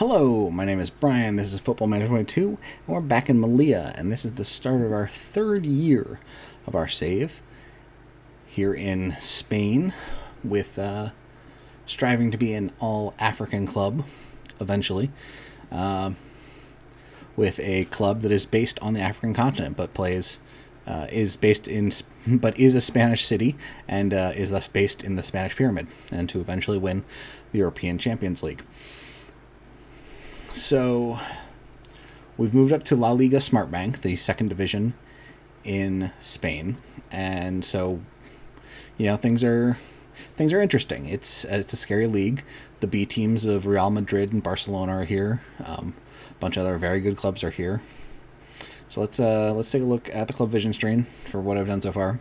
Hello, my name is Brian. This is Football Manager 22, and we're back in Melilla, and this is the start of our third year of our save here in Spain, with striving to be an all-African club eventually, with a club that is based on the African continent, but is a Spanish city, and is thus based in the Spanish pyramid, and to eventually win the European Champions League. So, we've moved up to La Liga SmartBank, the second division in Spain, and so, things are interesting. It's a scary league. The B teams of Real Madrid and Barcelona are here. A bunch of other very good clubs are here. So let's take a look at the club vision screen for what I've done so far.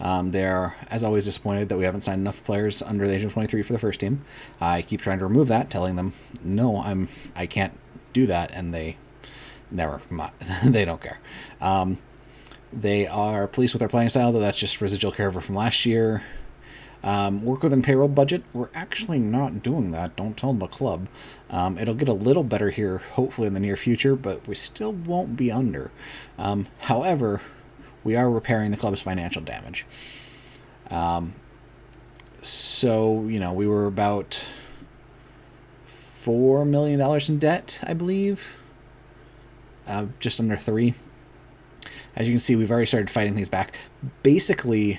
They are, as always, disappointed that we haven't signed enough players under the age of 23 for the first team. I keep trying to remove that, telling them, no, I can't do that, and they they don't care. They are pleased with their playing style, though that's just residual carryover from last year. Work within payroll budget. We're actually not doing that. Don't tell the club. It'll get a little better here, hopefully in the near future, but we still won't be under. However, we are repairing the club's financial damage. So, we were about $4 million in debt, I believe. Just under 3. As you can see, we've already started fighting things back. Basically,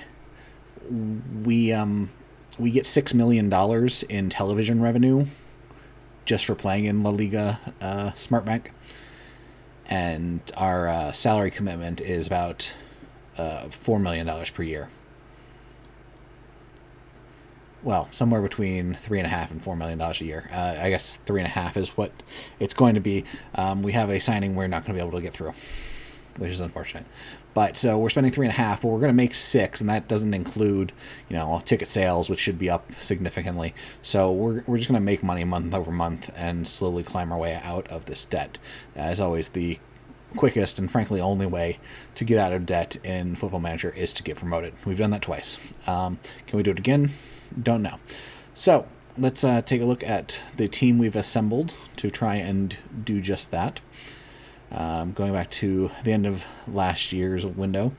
we get $6 million in television revenue just for playing in La Liga SmartBank. And our salary commitment is about $4 million per year. Well, somewhere between $3.5 and $4 million a year. I guess 3.5 is what it's going to be. We have a signing we're not going to be able to get through, which is unfortunate. But so we're spending 3.5, but we're going to make 6, and that doesn't include, ticket sales, which should be up significantly. So we're just going to make money month over month and slowly climb our way out of this debt. As always, the quickest and frankly only way to get out of debt in Football Manager is to get promoted. We've done that twice. Can we do it again? Don't know. So let's take a look at the team we've assembled to try and do just that. Going back to the end of last year's window,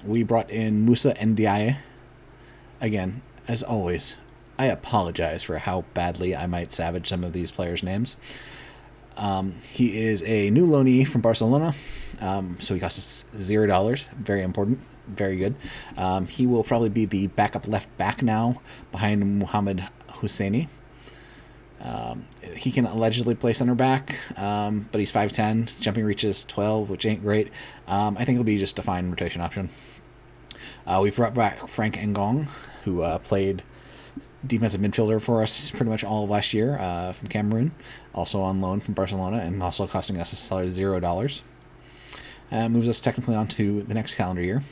we brought in Musa Ndiaye. Again, as always, I apologize for how badly I might savage some of these players' names. He is a new loanee from Barcelona, so he costs us $0. Very important, very good. He will probably be the backup left back now behind Mohamed Husseini. He can allegedly play center back, but he's 5'10", jumping reach is 12, which ain't great. I think it'll be just a fine rotation option. We've brought back Frank Ngong, who played defensive midfielder for us pretty much all of last year from Cameroon, also on loan from Barcelona, and also costing us a salary of $0. Moves us technically on to the next calendar year.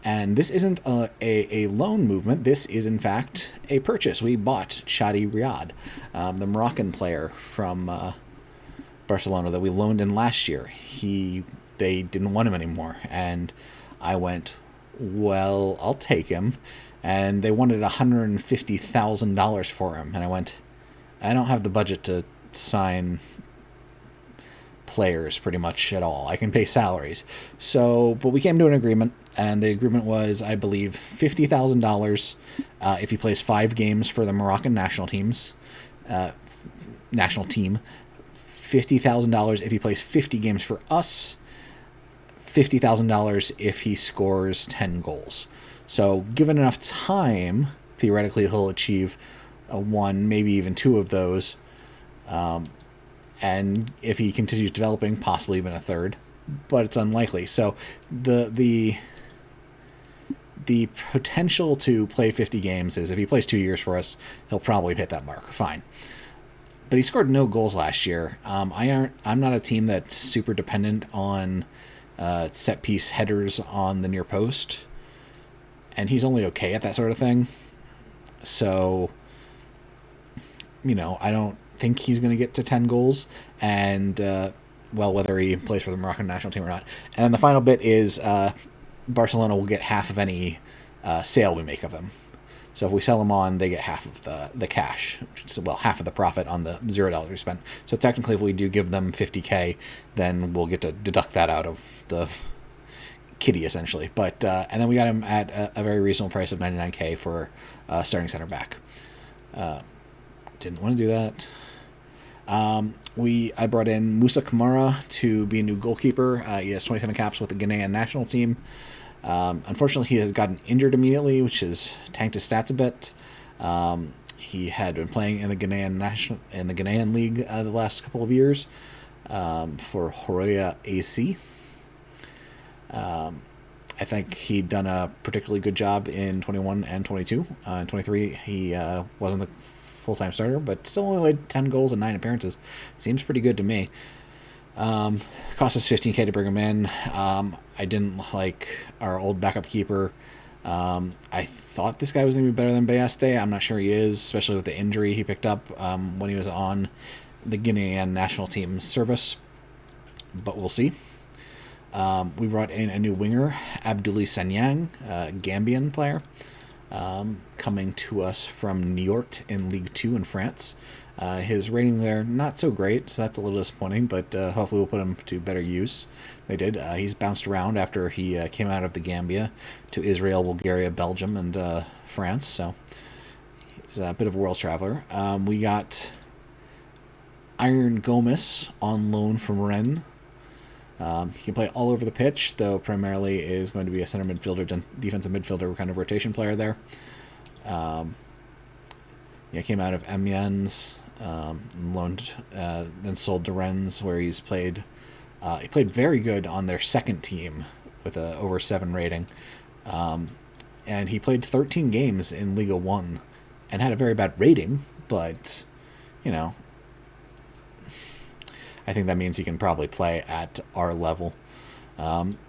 And this isn't a loan movement. This is, in fact, a purchase. We bought Chadi Riyad, the Moroccan player from Barcelona that we loaned in last year. They didn't want him anymore, and I went, well, I'll take him. And they wanted $150,000 for him. And I went, I don't have the budget to sign players pretty much at all. I can pay salaries. So, but we came to an agreement, and the agreement was, I believe, $50,000 if he plays 5 games for the Moroccan national team. $50,000 if he plays 50 games for us. $50,000 if he scores 10 goals. So, given enough time, theoretically he'll achieve 1, maybe even 2 of those. And if he continues developing, possibly even a 3rd, but it's unlikely. So, the potential to play 50 games is, if he plays 2 years for us, he'll probably hit that mark. Fine. But he scored no goals last year. I'm not a team that's super dependent on set piece headers on the near post, and he's only okay at that sort of thing. So, I don't think he's going to get to 10 goals, and whether he plays for the Moroccan national team or not. And then the final bit is Barcelona will get half of any sale we make of him. So if we sell them on, they get half of the cash. So, well, half of the profit on the $0 we spent. So technically, if we do give them 50K, then we'll get to deduct that out of the kitty, essentially. But and then we got him at a very reasonable price of 99K for starting center back. Didn't want to do that. I brought in Musa Kamara to be a new goalkeeper. He has 27 caps with the Ghanaian national team. Unfortunately, he has gotten injured immediately, which has tanked his stats a bit. He had been playing in the Ghanaian league the last couple of years for Horoya AC. I think he'd done a particularly good job in 21 and 22. In 23, he wasn't the full-time starter, but still only had 10 goals and 9 appearances. Seems pretty good to me. Cost us 15K to bring him in. I didn't like our old backup keeper. I thought this guy was going to be better than Bayeste. I'm not sure he is, especially with the injury he picked up when he was on the Guinean national team service. But we'll see. We brought in a new winger, Abdoulaye Sanyang, a Gambian player, coming to us from Niort in League 2 in France. His rating there, not so great, so that's a little disappointing, but hopefully we'll put him to better use. They did. He's bounced around after he came out of the Gambia to Israel, Bulgaria, Belgium, and France, so he's a bit of a world traveler. We got Iron Gomez on loan from Rennes. He can play all over the pitch, though primarily is going to be a center midfielder, defensive midfielder kind of rotation player there. Came out of Amiens, loaned, then sold to Rennes, where he's played. He played very good on their second team with a over 7 rating, and he played 13 games in Liga 1 and had a very bad rating, but I think that means he can probably play at our level.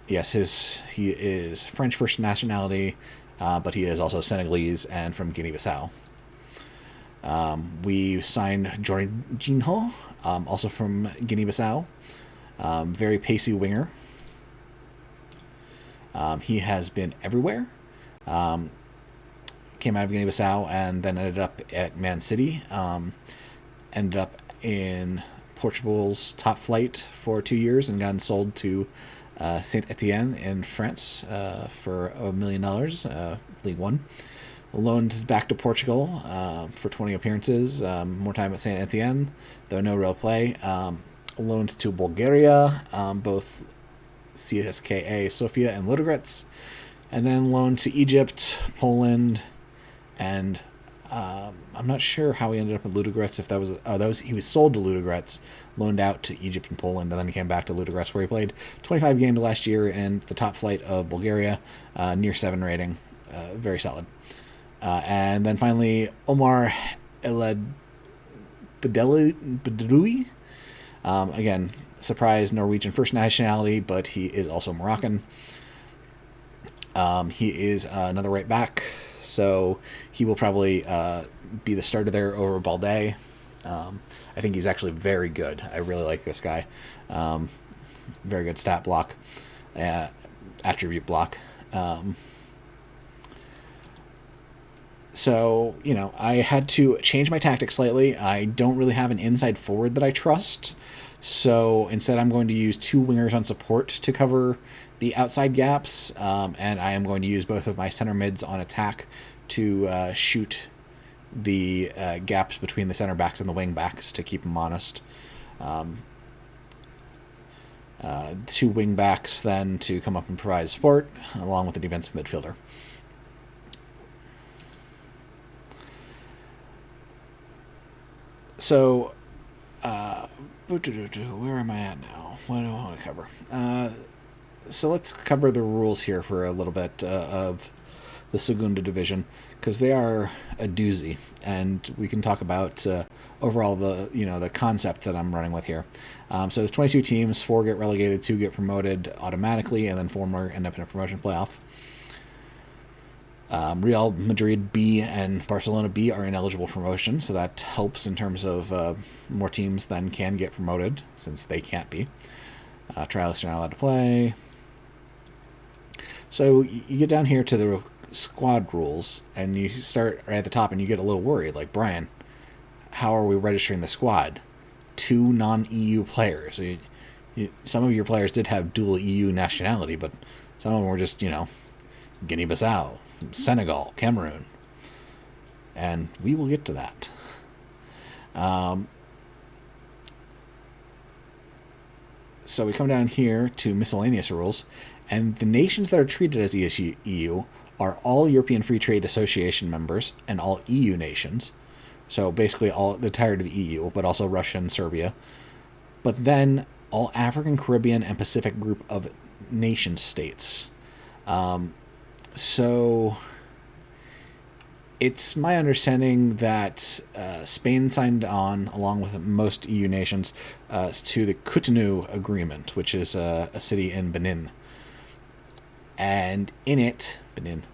Yes, he is French first nationality, but he is also Senegalese and from Guinea-Bissau. We signed Jorginho, also from Guinea-Bissau. Very pacey winger. He has been everywhere. Came out of Guinea-Bissau and then ended up at Man City. Ended up in Portugal's top flight for 2 years and gotten sold to Saint Etienne in France for $1 million, League One. Loaned back to Portugal for 20 appearances, more time at Saint Etienne, though no real play. Loaned to Bulgaria, both CSKA Sofia and Ludogorets, and then loaned to Egypt, Poland, and I'm not sure how he ended up at Ludogorets. If that was he was sold to Ludogorets, loaned out to Egypt and Poland, and then he came back to Ludogorets, where he played 25 games last year in the top flight of Bulgaria, near 7 rating, very solid. And then finally, Omar Bedeloui. Again, surprise Norwegian first nationality, but he is also Moroccan. He is another right back, so he will probably be the starter there over Balde. I think he's actually very good. I really like this guy. Very good stat block, attribute block. So, I had to change my tactics slightly. I don't really have an inside forward that I trust. So instead, I'm going to use 2 wingers on support to cover the outside gaps. And I am going to use both of my center mids on attack to shoot the gaps between the center backs and the wing backs to keep them honest. 2 wing backs then to come up and provide support along with the defensive midfielder. So, where am I at now? What do I want to cover? So let's cover the rules here for a little bit of the Segunda Division, because they are a doozy, and we can talk about overall the concept that I'm running with here. So there's 22 teams, 4 get relegated, 2 get promoted automatically, and then 4 more end up in a promotion playoff. Real Madrid B and Barcelona B are ineligible promotion, so that helps in terms of more teams then can get promoted, since they can't be. Trialists are not allowed to play. So you get down here to the squad rules, and you start right at the top and you get a little worried, like, Brian, how are we registering the squad? 2 non-EU players. Some of your players did have dual EU nationality, but some of them were just, Guinea-Bissau, Senegal, Cameroon. And we will get to that. So we come down here to miscellaneous rules, and the nations that are treated as EU are all European Free Trade Association members and all EU nations. So basically all the entirety of the EU, but also Russia and Serbia. But then all African, Caribbean, and Pacific group of nation states. So it's my understanding that Spain signed on, along with most EU nations, to the Cotonou Agreement, which is a city in Benin. And in it, Benin,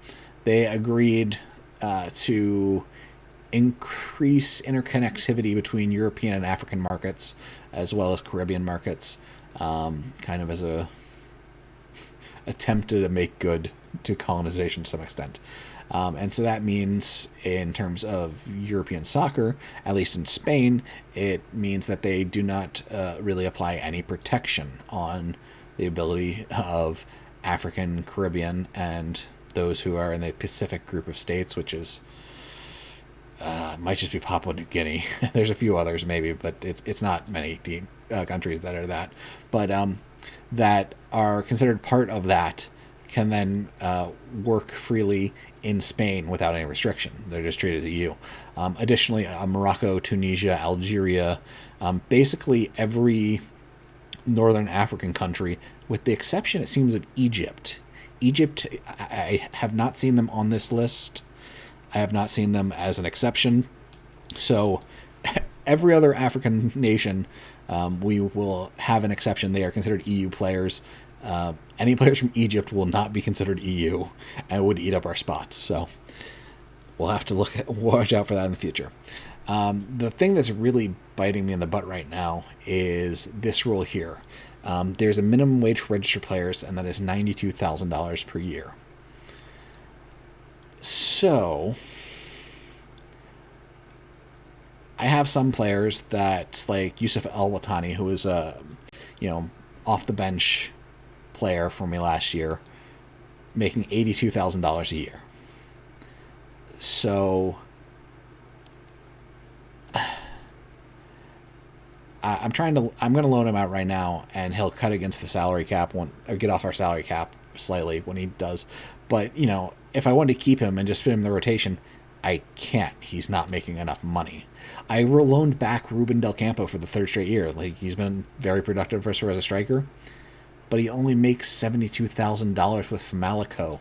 they agreed to increase interconnectivity between European and African markets, as well as Caribbean markets, kind of as a attempt to make good to colonization to some extent. And so that means, in terms of European soccer, at least in Spain, it means that they do not really apply any protection on the ability of African, Caribbean, and those who are in the Pacific group of states, which is might just be Papua New Guinea. There's a few others maybe, but it's not many countries that are that. But that are considered part of that can then work freely in Spain without any restriction. They're just treated as EU. Additionally, Morocco, Tunisia, Algeria, basically every northern African country, with the exception, it seems, of Egypt. Egypt, I have not seen them on this list. I have not seen them as an exception. So every other African nation, we will have an exception. They are considered EU players. Any players from Egypt will not be considered EU and would eat up our spots. So we'll have to watch out for that in the future. The thing that's really biting me in the butt right now is this rule here. There's a minimum wage for registered players, and that is $92,000 per year. So I have some players that, like Yusuf El-Watani, who was a off the bench player for me last year, making $82,000 a year. So I'm going to loan him out right now, and he'll cut against the salary cap or get off our salary cap slightly when he does. But if I wanted to keep him and just fit him in the rotation, I can't. He's not making enough money. I loaned back Ruben Del Campo for the third straight year. Like, he's been very productive for us as a striker, but he only makes $72,000 with Famalico.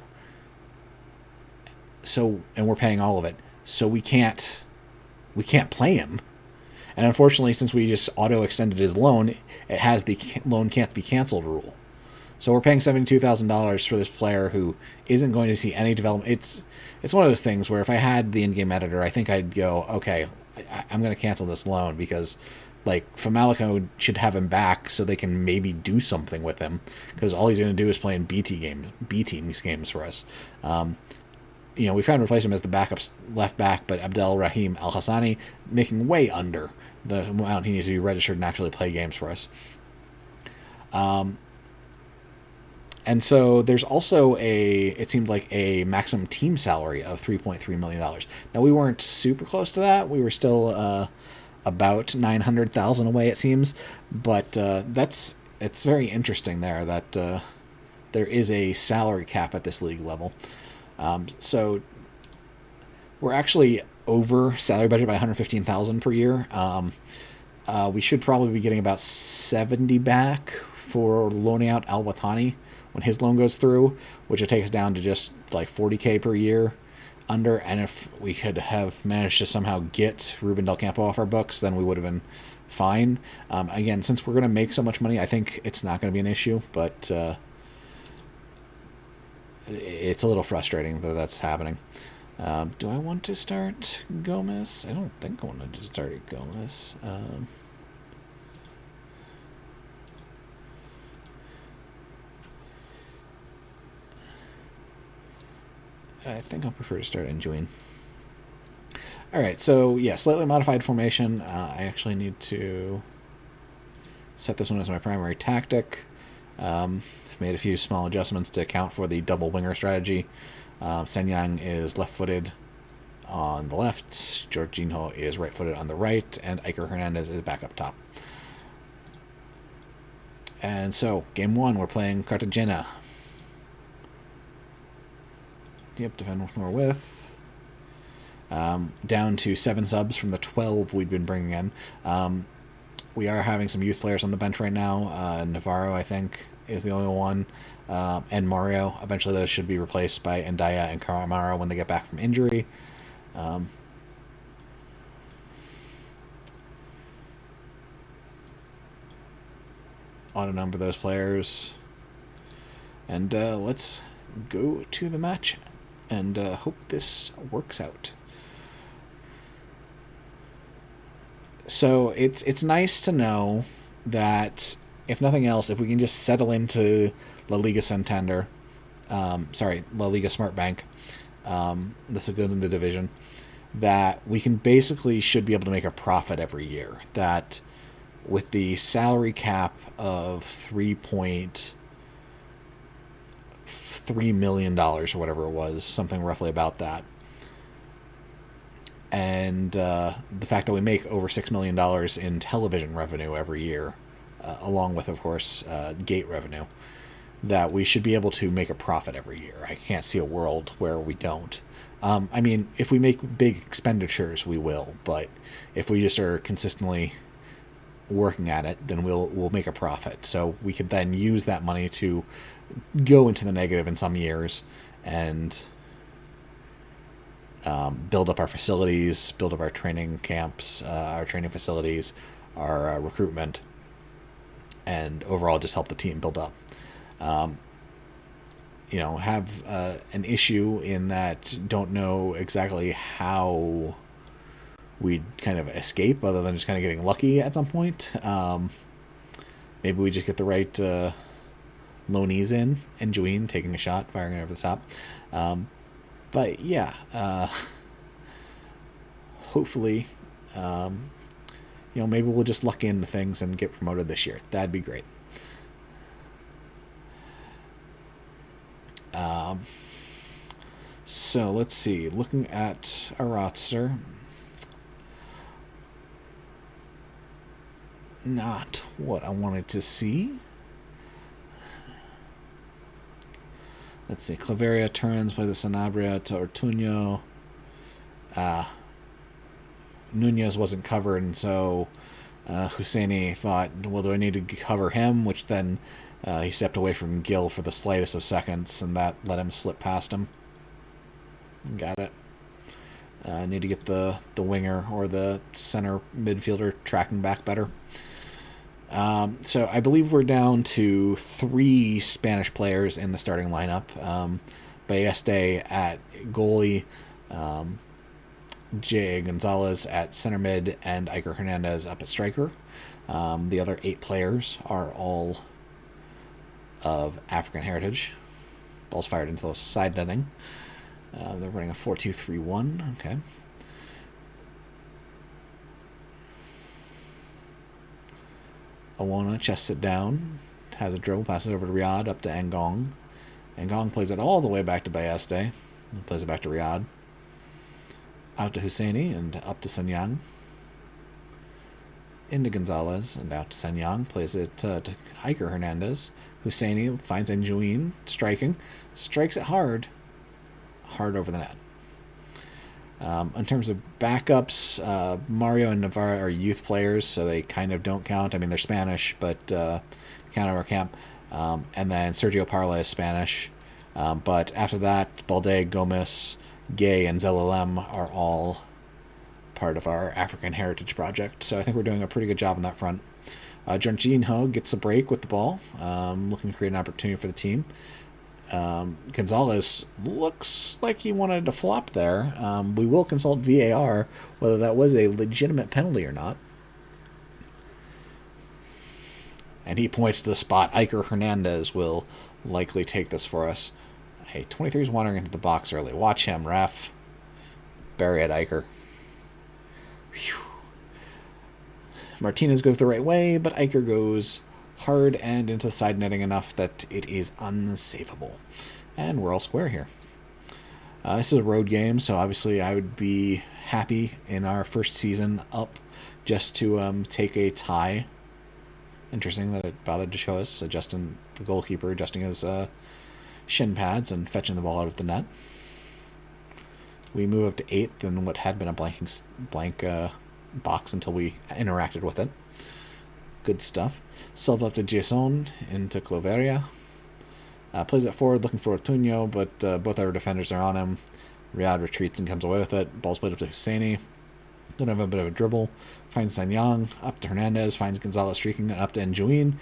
So, and we're paying all of it. So we can't play him. And unfortunately, since we just auto-extended his loan, it has the loan can't be canceled rule. So we're paying $72,000 for this player who isn't going to see any development. It's one of those things where if I had the in-game editor, I think I'd go, okay, I'm going to cancel this loan because, like, Famalico should have him back so they can maybe do something with him, because all he's going to do is play in B teams games for us. We tried to replace him as the backup left back, but Abdel Rahim Al Hassani making way under the amount he needs to be registered and actually play games for us. And so there's also it seemed like a maximum team salary of $3.3 million. Now, we weren't super close to that. We were still about $900,000 away, it seems. But it's very interesting there that there is a salary cap at this league level. So we're actually over salary budget by $115,000 per year. We should probably be getting about 70 back for loaning out Al-Watani when his loan goes through, which will take us down to just like $40K per year under. And if we could have managed to somehow get Ruben Del Campo off our books, then we would have been fine. Again, since we're going to make so much money, I think it's not going to be an issue, but it's a little frustrating that that's happening. Do I want to start Gomez? I don't think I want to start Gomez. I think I'll prefer to start enjoying. All right, so yeah, slightly modified formation. I actually need to set this one as my primary tactic. I've made a few small adjustments to account for the double winger strategy. Senyang is left-footed on the left, Jorginho is right-footed on the right, and Iker Hernandez is back up top. And so, game one, we're playing Cartagena. Yep, defend with more width. Down to 7 subs from the 12 we'd been bringing in. We are having some youth players on the bench right now. Navarro, I think, is the only one. And Mario. Eventually those should be replaced by Ndaya and Caramaro when they get back from injury. On a number of those players. And let's go to the match and hope this works out. So it's nice to know that, if nothing else, if we can just settle into La Liga Santander, La Liga SmartBank, this will go in the division, that we can basically should be able to make a profit every year. That with the salary cap of $3.3 million or whatever it was, something roughly about that, and the fact that we make over $6 million in television revenue every year, along with, of course, gate revenue, that we should be able to make a profit every year. I can't see a world where we don't. I mean, if we make big expenditures, we will, but if we just are consistently working at it, then we'll make a profit. So we could then use that money to go into the negative in some years and build up our facilities, build up our training camps, our training facilities, our recruitment, and overall just help the team build up. Have an issue in that don't know exactly how we'd kind of escape other than just kind of getting lucky at some point. Maybe we just get the right loanees in, and Juin taking a shot, firing it over the top. But yeah, hopefully, maybe we'll just luck into things and get promoted this year. That'd be great. So let's see. Looking at our roster, not what I wanted to see. Let's see. Claveria turns, plays the Sanabria to Ortuño. Nunez wasn't covered, and so Husseini thought, well, do I need to cover him? Which then he stepped away from Gil for the slightest of seconds, and that let him slip past him. Got it. Need to get the winger or the center midfielder tracking back better. So I believe we're down to 3 Spanish players in the starting lineup. Balleste at goalie, J. Gonzalez at center mid, and Iker Hernandez up at striker. The other 8 players are all of African heritage. Ball's fired into the side netting. They're running a 4-2-3-1. Okay. Awona chests it down, has a dribble, passes over to Riyad, up to Angong. Angong plays it all the way back to Balleste, and plays it back to Riyad. Out to Husseini, and up to Senyang. Into Gonzalez, and out to Senyang. Plays it to Iker Hernandez. Husseini finds Njuin, striking. Strikes it hard over the net. In terms of backups, Mario and Navarro are youth players, so they kind of don't count. I mean, they're Spanish, but count over camp. And then Sergio Parla is Spanish. But after that, Balde, Gomez, Gay, and Zelalem are all part of our African Heritage Project. So I think we're doing a pretty good job on that front. Jorginho gets a break with the ball, looking to create an opportunity for the team. Gonzalez looks like he wanted to flop there. We will consult VAR whether that was a legitimate penalty or not. And he points to the spot. Iker Hernandez will likely take this for us. Hey, 23 is wandering into the box early. Watch him, ref. Bury at Eicher. Whew. Martinez goes the right way, but Eicher goes hard and into the side netting enough that it is unsavable. And we're all square here. This is a road game, so obviously I would be happy in our first season up just to take a tie. Interesting that it bothered to show us adjusting the goalkeeper, adjusting his shin pads and fetching the ball out of the net. We move up to 8th in what had been a blank box until we interacted with it. Good stuff. Silva up to Jason into Cloveria. Plays it forward, looking for Ortuño, but both our defenders are on him. Riyad retreats and comes away with it. Ball's played up to Husseini. Gonna have a bit of a dribble. Finds Sanyang. Up to Hernandez. Finds Gonzalez streaking. And up to Njuin.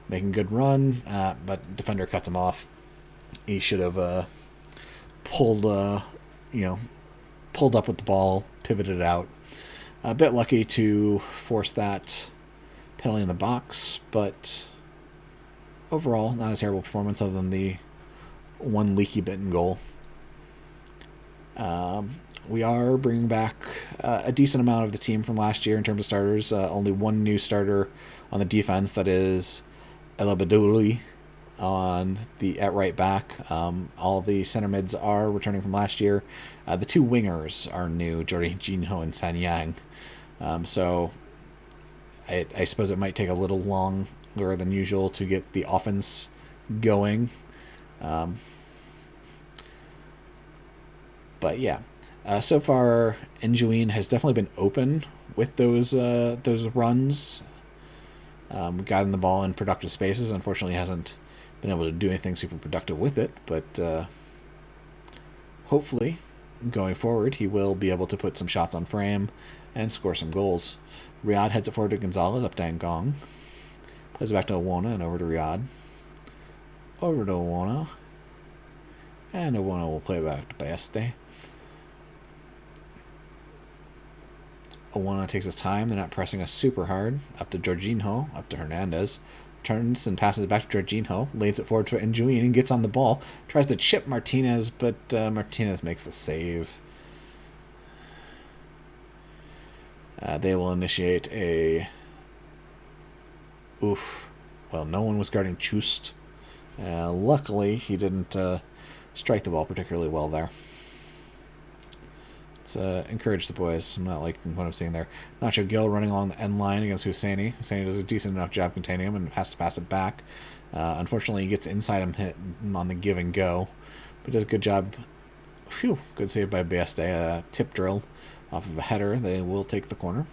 Making good run. But defender cuts him off. He should have pulled up with the ball. Pivoted out. A bit lucky to force that penalty in the box. But overall, not a terrible performance other than the one leaky bitten goal. We are bringing back a decent amount of the team from last year in terms of starters. Only one new starter on the defense, that is El Abadouli at right back. All the center mids are returning from last year. The two wingers are new, Jorginho and Sanyang. So I suppose it might take a little longer than usual to get the offense going. But yeah, so far Njuin has definitely been open with those runs. Gotten the ball in productive spaces. Unfortunately, hasn't been able to do anything super productive with it. But hopefully, going forward, he will be able to put some shots on frame and score some goals. Riyad heads it forward to Gonzalez, up to Ngong. Plays it back to Awona and over to Riyad. Over to Awona. And Awona will play it back to Baeste. Awona takes his time. They're not pressing us super hard. Up to Jorginho. Up to Hernandez. Turns and passes it back to Jorginho. Lays it forward to Njuin and gets on the ball. Tries to chip Martinez, but Martinez makes the save. They will initiate a... Oof. Well, no one was guarding Chust. Luckily, he didn't strike the ball particularly well there. Let's encourage the boys. I'm not liking what I'm seeing there. Nacho Gil running along the end line against Husseini. Husseini does a decent enough job containing him and has to pass it back. Unfortunately, he gets inside him, hit him on the give and go. But does a good job. Phew, good save by Baeste. Tip drill off of a header. They will take the corner.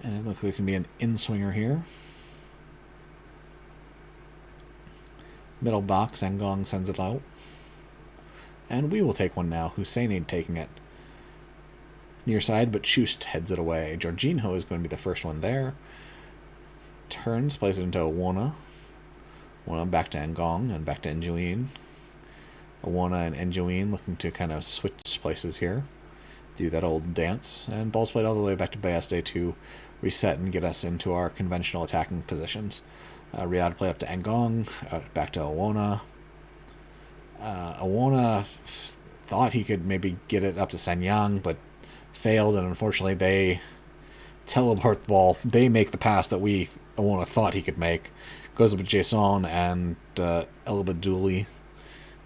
And it looks like it can be an in-swinger here. Middle box, Ngong sends it out. And we will take one now. Husseini taking it. Near side, but Chust heads it away. Jorginho is going to be the first one there. Turns, plays it into Awona. Awona back to Ngong and back to Njuin. Awona and Njuin looking to kind of switch places here. Do that old dance. And ball's played all the way back to Baeste to reset and get us into our conventional attacking positions. Riyad play up to Ngong, back to Awona. Awona thought he could maybe get it up to Sanyang, but failed, and unfortunately they teleport the ball. They make the pass that Awona thought he could make. Goes up to Jason, and El Abadouli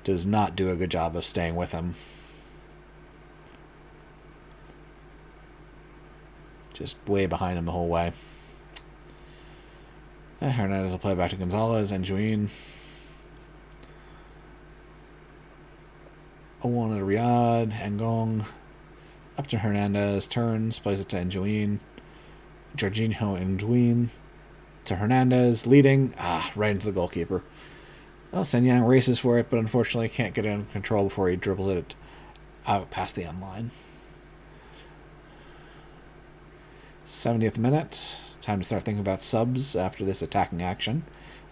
does not do a good job of staying with him. Just way behind him the whole way. Hernandez will play back to Gonzalez and Njuin. Awona to Riyad, Ngong, up to Hernandez, turns, plays it to Njuin. Jorginho and Njuin to Hernandez, leading, right into the goalkeeper. Oh, Sanyang races for it, but unfortunately can't get it under control before he dribbles it out past the end line. 70th minute. Time to start thinking about subs after this attacking action.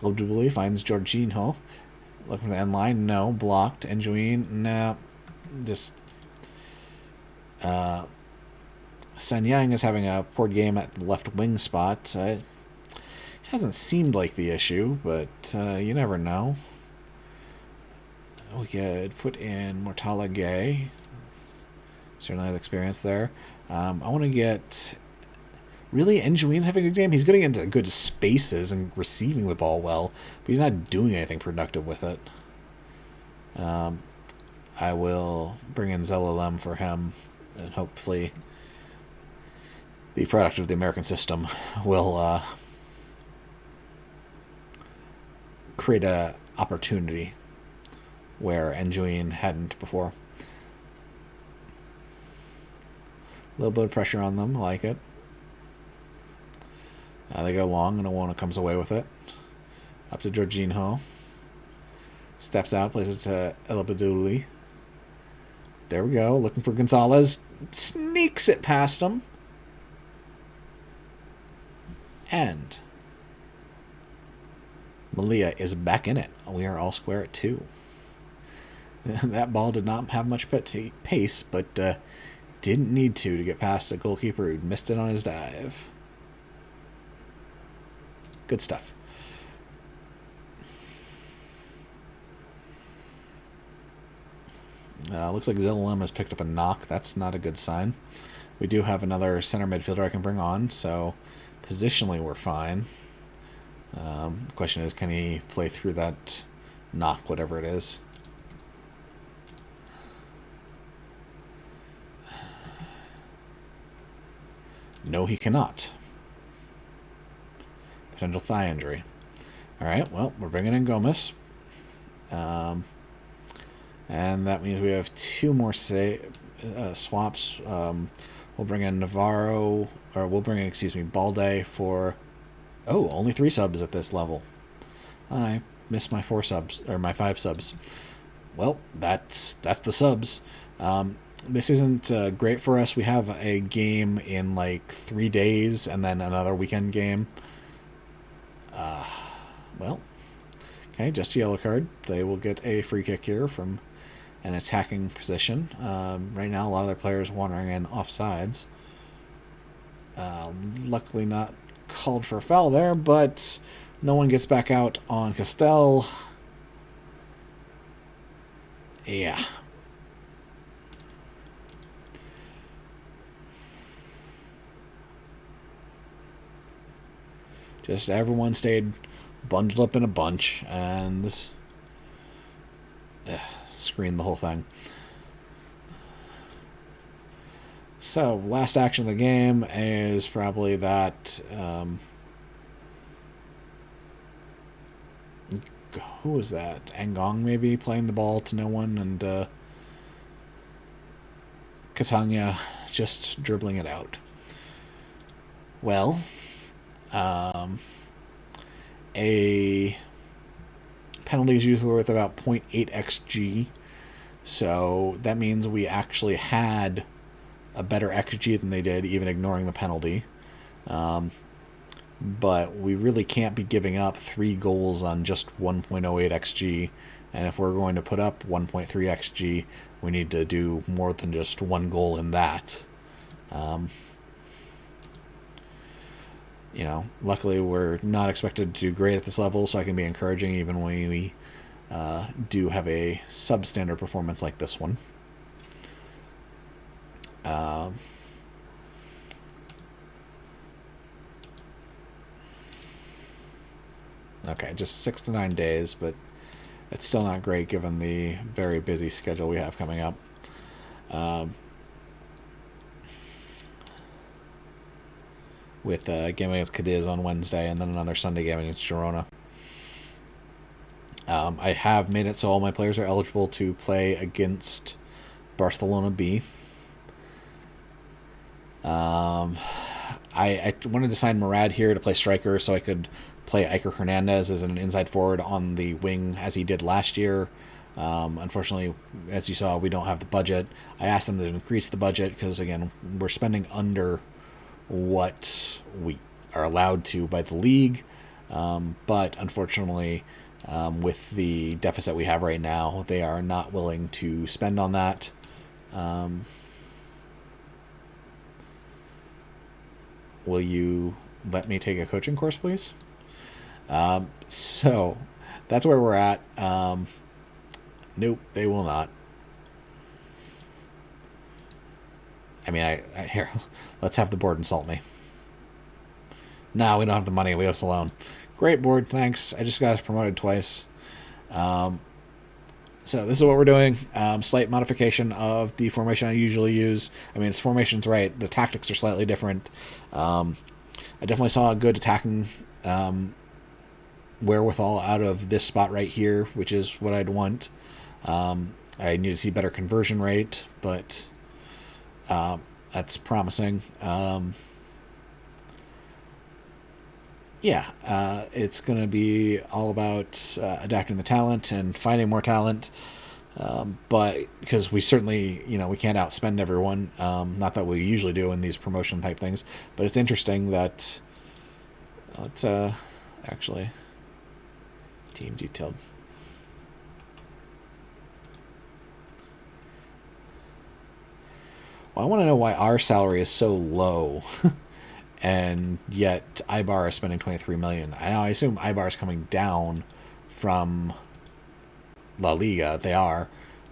Abdulli finds Jorginho. Looking for the end line. No. Blocked. Njuin. No. Just... Sanyang is having a poor game at the left wing spot. It hasn't seemed like the issue, but you never know. We could put in Mortala Gay. Certainly has experience there. I want to get... Really, Enjuin's having a good game? He's getting into good spaces and receiving the ball well, but he's not doing anything productive with it. I will bring in Zelalem for him, and hopefully the product of the American system will create a opportunity where Enjuin hadn't before. A little bit of pressure on them, I like it. They go long, and Owana comes away with it. Up to Jorginho. Steps out, plays it to Elabaduli. There we go, looking for Gonzalez. Sneaks it past him. And Malia is back in it. We are all square at 2. That ball did not have much pace, but didn't need to get past the goalkeeper who missed it on his dive. Good stuff. Looks like Zelalem has picked up a knock. That's not a good sign. We do have another center midfielder I can bring on, so positionally we're fine. The question is, can he play through that knock, whatever it is? No, he cannot. Potential thigh injury. Alright, well, we're bringing in Gomez. And that means we have 2 more swaps. We'll bring in Navarro, or we'll bring in, Balde for... Oh, only 3 subs at this level. I missed my 4 subs, or my 5 subs. Well, that's the subs. This isn't great for us. We have a game in like 3 days, and then another weekend game. Well, okay, just a yellow card. They will get a free kick here from an attacking position. Right now, a lot of their players wandering in offsides. Luckily not called for a foul there, but no one gets back out on Castell. Yeah. Just everyone stayed bundled up in a bunch and screened the whole thing. So, last action of the game is probably that... who was that? Angong, maybe, playing the ball to no one, and Catania just dribbling it out. Well... a penalty is usually worth about 0.8 xg, so that means we actually had a better xg than they did, even ignoring the penalty. But we really can't be giving up 3 goals on just 1.08 xg, and if we're going to put up 1.3 xg, we need to do more than just 1 goal in that. Luckily we're not expected to do great at this level, so I can be encouraging even when we do have a substandard performance like this one. Okay, just 6 to 9 days, but it's still not great given the very busy schedule we have coming up. With a game against Cadiz on Wednesday, and then another Sunday game against Girona. I have made it so all my players are eligible to play against Barcelona B. I wanted to sign Murad here to play striker so I could play Iker Hernandez as an inside forward on the wing as he did last year. Unfortunately, as you saw, we don't have the budget. I asked them to increase the budget because, again, we're spending under what we are allowed to by the league, but unfortunately, with the deficit we have right now, they are not willing to spend on that. Will you let me take a coaching course, please? So that's where we're at. Nope, they will not. I mean, here, let's have the board insult me. No, we don't have the money. Leave us alone. Great board, thanks. I just got us promoted twice. So this is what we're doing. Slight modification of the formation I usually use. I mean, its formation's right. The tactics are slightly different. I definitely saw a good attacking wherewithal out of this spot right here, which is what I'd want. I need to see better conversion rate, but that's promising. It's going to be all about adapting the talent and finding more talent. But because we certainly, we can't outspend everyone. Not that we usually do in these promotion type things. But it's interesting that let's actually team detailed. Well, I want to know why our salary is so low. And yet Ibar is spending 23 million. I assume Ibar is coming down from La Liga. They are,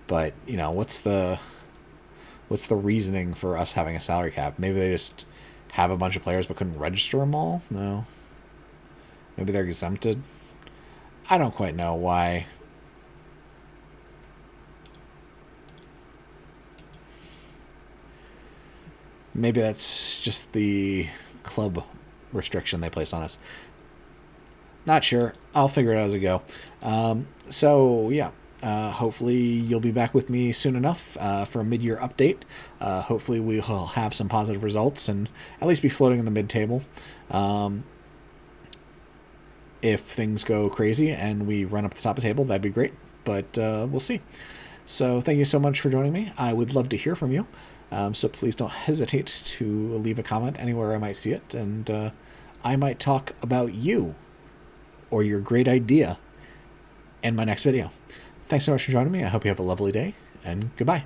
but what's the reasoning for us having a salary cap? Maybe they just have a bunch of players but couldn't register them all. No, maybe they're exempted. I don't quite know why. Maybe that's just the club restriction they placed on us. Not sure. I'll figure it out as I go. Hopefully you'll be back with me soon enough for a mid-year update. Hopefully we will have some positive results and at least be floating in the mid-table. If things go crazy and we run up the top of the table, that'd be great. But we'll see. So thank you so much for joining me. I would love to hear from you. So please don't hesitate to leave a comment anywhere I might see it, and I might talk about you or your great idea in my next video. Thanks so much for joining me. I hope you have a lovely day, and goodbye.